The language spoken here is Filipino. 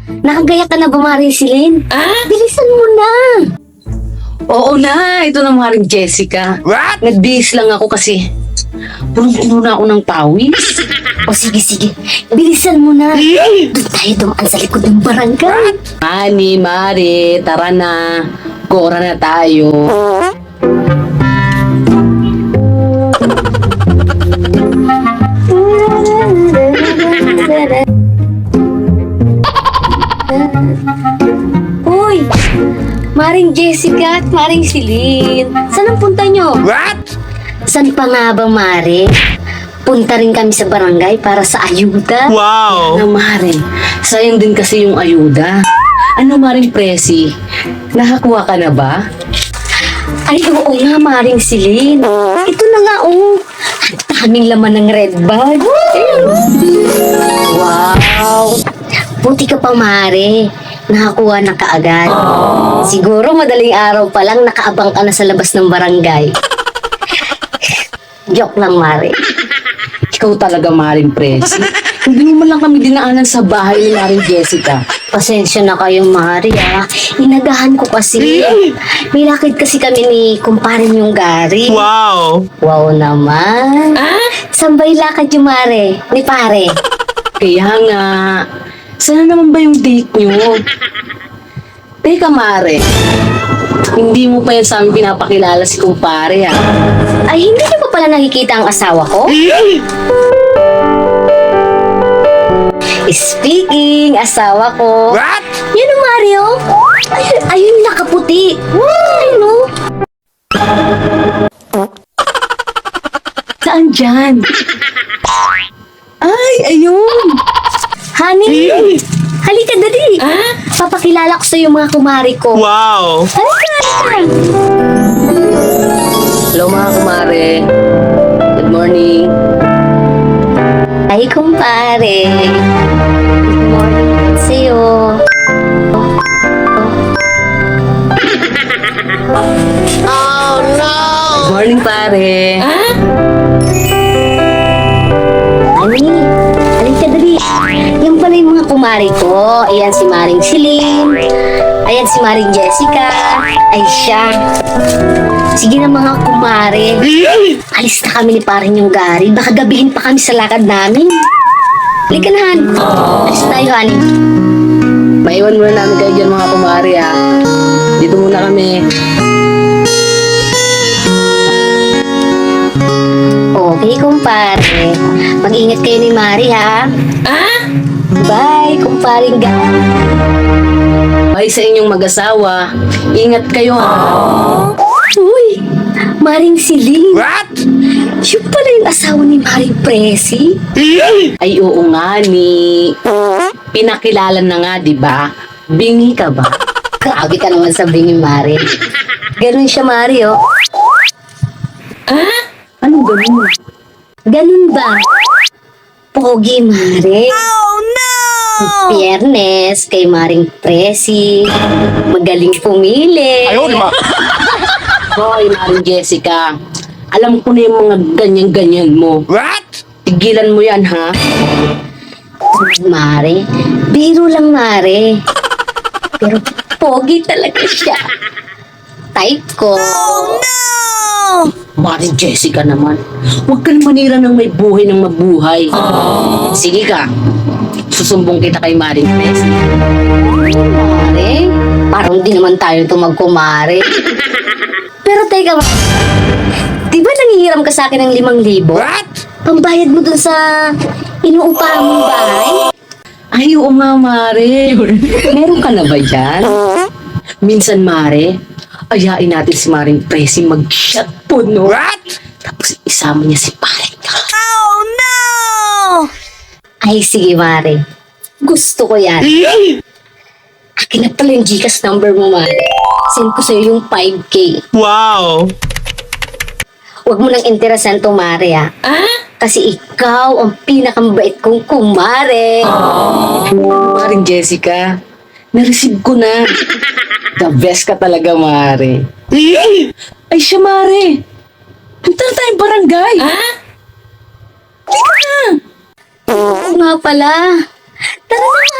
Nakagaya ka na ba, Maring Celine? Bilisan mo na. Oo na, ito na Maring Jessica. What? Nagbihis lang ako kasi punong-puno na ako ng pawis. O sige. Bilisan mo na. Doon tayo dumaan sa likod ng barangay. Ani, Mari, tara na. Gora na tayo. Uy! Maring Jessica at Maring Celine. Saan ang punta nyo? What? Saan pa nga ba, Mare? Punta rin kami sa barangay para sa ayuda. Wow! Ano, Mari? Sayang din kasi yung ayuda. Ano, Maring Presi? Nakakuha ka na ba? Ay, oo nga, Maring Celine. Ito na nga, oh. Ang daming laman ng red bag. Wow! Buti ka pa, Mare. Nakakuha na kaagad. Siguro madaling araw pa lang nakaabang ka na sa labas ng barangay. Joke lang, Mare. Ikaw talaga, Maring Presi. Hindi mo lang kami dinaanan sa bahay ni Maring Jessica. Pasensya na kayo, Mare, ah. Inagahan ko kasi. May lakad kasi kami ni kumparin yung Gary. Wow! Wow naman. Saan ba yung lakad yung Mare? Ni pare? Kaya nga, sana naman ba yung date nyo? Teka, Mare. Hindi mo pa yan sa amin pinapakilala si kumpare, ah. Ay, hindi niyo pa pala nakikita ang asawa ko? Speaking, asawa ko. What? Yan o, Mario. Ayun yung nakaputi. Ayun o. Saan dyan? Ay, ayun! Honey, halika dali. Papakilala ko sa iyo mga kumari ko. Wow! Halika. Hello, mga kumare. Good morning. Ay, kumpare. Good morning sa'yo. Good morning, pare. Honey, halika dali. Yan pala yung mga kumari ko. Ayan si Maring Celine. Ayan si Maring Jessica. Ay siya. Sige na mga kumare. Alis na kami ni paring yung Gary. Baka gabihin pa kami sa lakad namin. Halika na, Han. Alis tayo, honey. Maiwan muna namin kayo dyan, mga kumare, ha. Dito muna kami. Okay, kumpare. Mag-ingat kayo ni Mari, ha? Bye, kumparing Gary. Bye sa inyong mag-asawa. Ingat kayo, ha. Uy, Maring Celine. What? Siya pala yung asawa ni Maring Presi. Ay, oo nga, ni... Pinakilala na nga, di ba? Bingi ka ba? Grabe ka naman sa bingi, Mari. Ganun siya, Mari, oh. Anong ganun? Ganun ba? Pogi, Mari. Oh no! Biyernes, kay Maring Presi. Magaling pumili. Ayaw, di ba? Hoy, Maring Jessica. Alam ko na yung mga ganyan-ganyan mo. What? Tigilan mo yan, ha? Mare, biro lang, Mare. Pero pogi talaga siya. Type ko. Maring Jessica naman. Huwag ka manira ng may buhay ng mabuhay. Sige ka. Susumbong kita kay Maring Presi. Mare, parang di naman tayo ito magkumare. Pero teka, di ba nangihiram ka sa akin ng 5,000? What? Pambayad mo dun sa inuupahan mong bahay? Ay, oo nga, Mare. Meron ka na ba dyan? Minsan, Mare, ayain natin si Maring Presi mag-shot po, no? What? Tapos isama niya si Paring. Ay, sige, Mare. Gusto ko yan. Akin na pala yung Gcash number mo, Mare. Send ko sa'yo yung 5K. Wow! Huwag mo nang interesan to, Mare, ah. Kasi ikaw ang pinakamabait kong kumare. Maring Jessica, na-receive ko na. The best ka talaga, Mare. Ay, siya, Mare. Punta na tayong barangay. Tika na. Oo nga pala. Tara na,